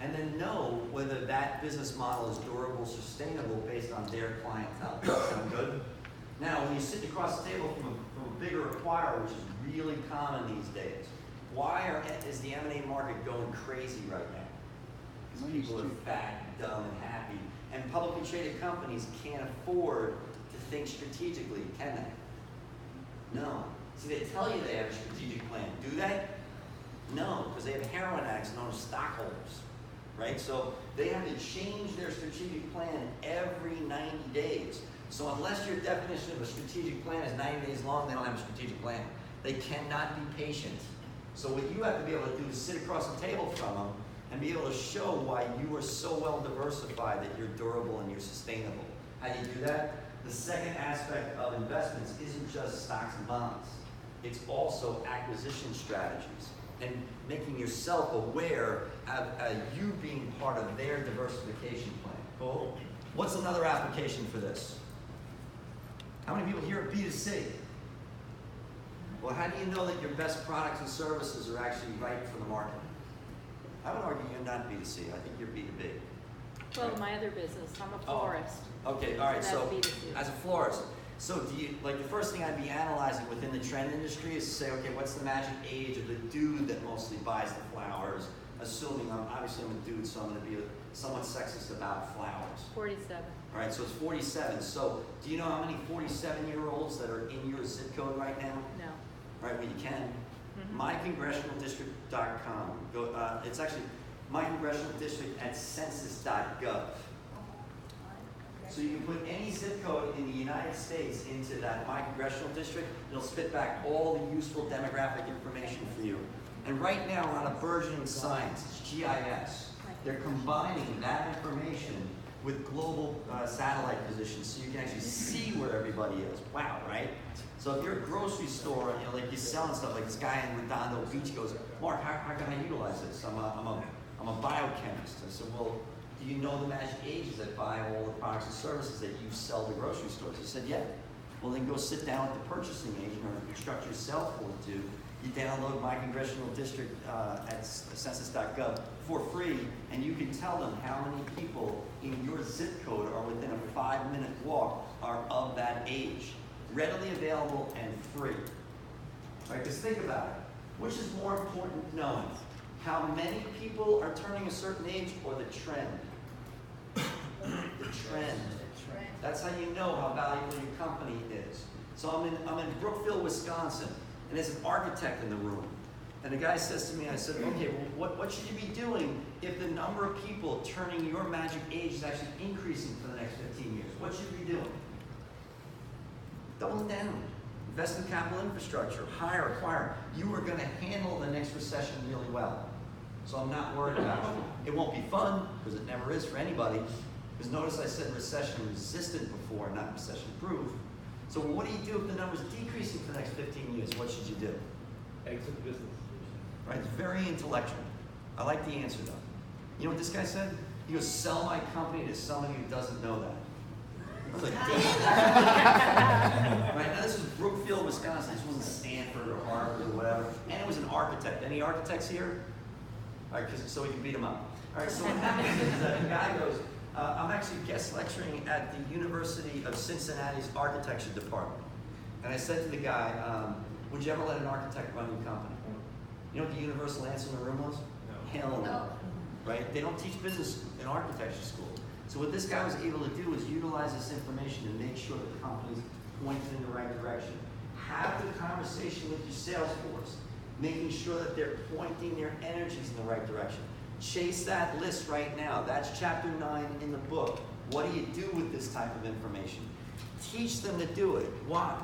And then know whether that business model is durable, sustainable based on their clientele. Sound good? Now, when you sit across the table from a bigger acquirer, which is really common these days, why is the M&A market going crazy right now? Because people are fat, dumb, and happy. And publicly traded companies can't afford to think strategically, can they? No. See, they tell you they have a strategic plan. Do they? No, because they have heroin addicts known as stockholders. Right? So they have to change their strategic plan every 90 days. So unless your definition of a strategic plan is 90 days long, they don't have a strategic plan. They cannot be patient. So what you have to be able to do is sit across the table from them and be able to show why you are so well diversified that you're durable and you're sustainable. How do you do that? The second aspect of investments isn't just stocks and bonds. It's also acquisition strategies and making yourself aware of you being part of their diversification plan. Cool? What's another application for this? How many people here are B2C? Well, how do you know that your best products and services are actually right for the market? I would argue you're not B2C. I think you're B2B. Well, my other business, I'm a florist. Okay, all right. So So, that's B2C. as a florist, so do you like the first thing I'd be analyzing within the trend industry is to say, okay, what's the magic age of the dude that mostly buys the flowers? Assuming I'm a dude, so I'm going to be somewhat sexist about flowers. 47. All right, so it's 47. So, do you know how many 47-year-olds that are in your zip code right now? No. All right, well, you can. MyCongressionalDistrict.com. It's actually my congressional district at census.gov. So you can put any zip code in the United States into that my congressional district. It'll spit back all the useful demographic information for you. And right now we're on a burgeoning science. It's GIS. They're combining that information with global satellite positions, so you can actually see where everybody is. Wow, right? So if you're a grocery store, you know, like you're selling stuff, like this guy in Redondo Beach goes, Mark, how can I utilize this? I'm a biochemist. I said, well, do you know the magic ages that buy all the products and services that you sell to grocery stores? He said, yeah. Well, then go sit down with the purchasing agent or instruct yourself what to do. You download my congressional district at census.gov for free, and you can tell them how many people in your zip code are within a 5-minute walk are of that age. Readily available and free. Right? Because think about it. Which is more important knowing? How many people are turning a certain age or the trend? The trend. That's how you know how valuable your company is. So I'm in Brookville, Wisconsin, and there's an architect in the room. And the guy says to me, I said, okay, well, what should you be doing if the number of people turning your magic age is actually increasing for the next 15 years? What should you be doing? Double down. Invest in capital infrastructure. Hire, acquire. You are going to handle the next recession really well. So I'm not worried about it. It won't be fun, because it never is for anybody. Because notice I said recession resistant before, not recession proof. So what do you do if the number's decreasing for the next 15 years? What should you do? Exit the business. Right? It's very intellectual. I like the answer though. You know what this guy said? He goes, sell my company to somebody who doesn't know that. I was like, right, now this is Brookfield, Wisconsin. This wasn't Stanford or Harvard or whatever. And it was an architect. Any architects here? All right, so we can beat them up. All right, so what happens is that the guy goes, I'm actually guest lecturing at the University of Cincinnati's architecture department. And I said to the guy, would you ever let an architect run your company? You know what the universal answer in the room was? No. Hell no. Right? They don't teach business in architecture school. So what this guy was able to do is utilize this information to make sure that the company's pointed in the right direction. Have the conversation with your sales force, making sure that they're pointing their energies in the right direction. Chase that list right now. That's chapter 9 in the book. What do you do with this type of information? Teach them to do it. Why?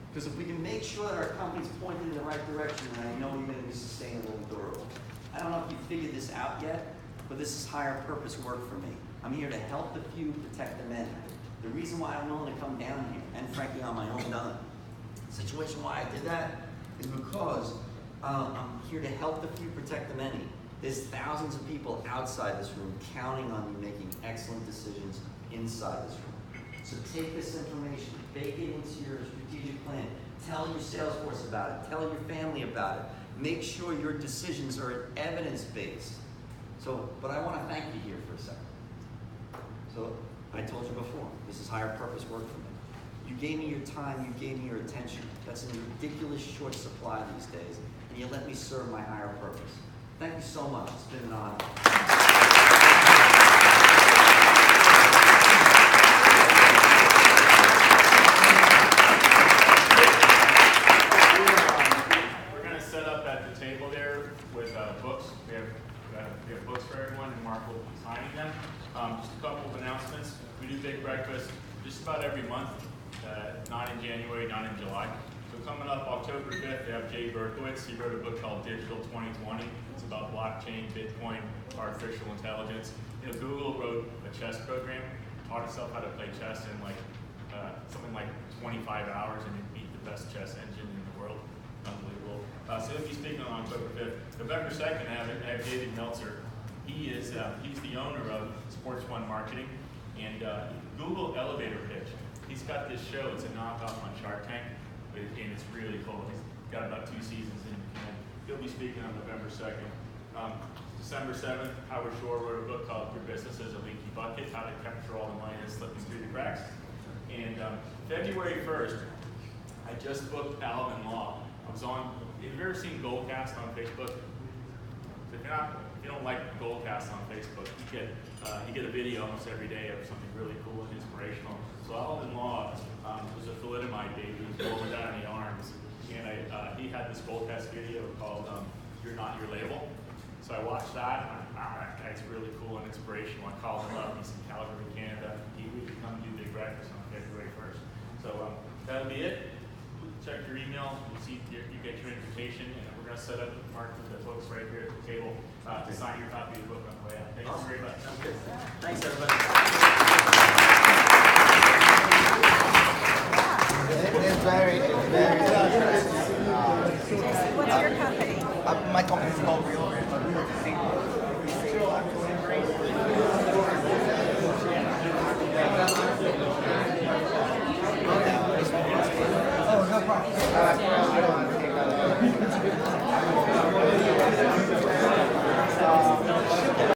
Because if we can make sure that our company's pointed in the right direction, then I know you're going to be sustainable and durable. I don't know if you figured this out yet, but this is higher purpose work for me. I'm here to help the few, protect the many. The reason why I'm willing to come down here, and frankly on my own done situation why I did that, is because I'm here to help the few, protect the many. There's thousands of people outside this room counting on you making excellent decisions inside this room. So take this information, bake it into your strategic plan. Tell your sales force about it. Tell your family about it. Make sure your decisions are evidence-based. So, but I want to thank you here for a second. So, I told you before, this is higher purpose work for me. You gave me your time, you gave me your attention. That's in ridiculous short supply these days, and you let me serve my higher purpose. Thank you so much. It's been an honor. We're going to set up at the table there with books. We have books for everyone, and Mark will be signing them. Just a couple of announcements. We do big breakfast just about every month, not in January, not in July. So coming up October 5th, we have Jay Berkowitz. He wrote a book called Digital 2020. It's about blockchain, Bitcoin, artificial intelligence. You know, Google wrote a chess program, taught itself how to play chess in like something like 25 hours, and it beat the best chess engine in the world. Unbelievable. So he'll be speaking on October 5th. November 2nd, I have David Meltzer. He's the owner of Sports One Marketing and Google Elevator Pitch. He's got this show. It's a knockoff on Shark Tank. and it's really cool. He's got about 2 seasons in command. He'll be speaking on November 2nd. December 7th, Howard Shore wrote a book called Your Business is a Leaky Bucket, How to Capture All the Money That's Slipping Through the Cracks. And February 1st, I just booked Alvin Law. I was on, have you ever seen Goldcast on Facebook? If you don't like Goldcast on Facebook, you get a video almost every day of something really cool and inspirational. So Alvin Law was a thalidomide baby. He was blown down in the arms. And he had this Goldcast video called You're Not Your Label. So I watched that, and I thought, wow, that guy's really cool and inspirational. I called him up. He's in Calgary, Canada. He would come do big breakfast on February 1st. So that'll be it. Check your email. You get your invitation, and we're going to set up Mark with the folks right here at the table to sign your copy of the book on the way out. Thank you very much. Thanks, everybody.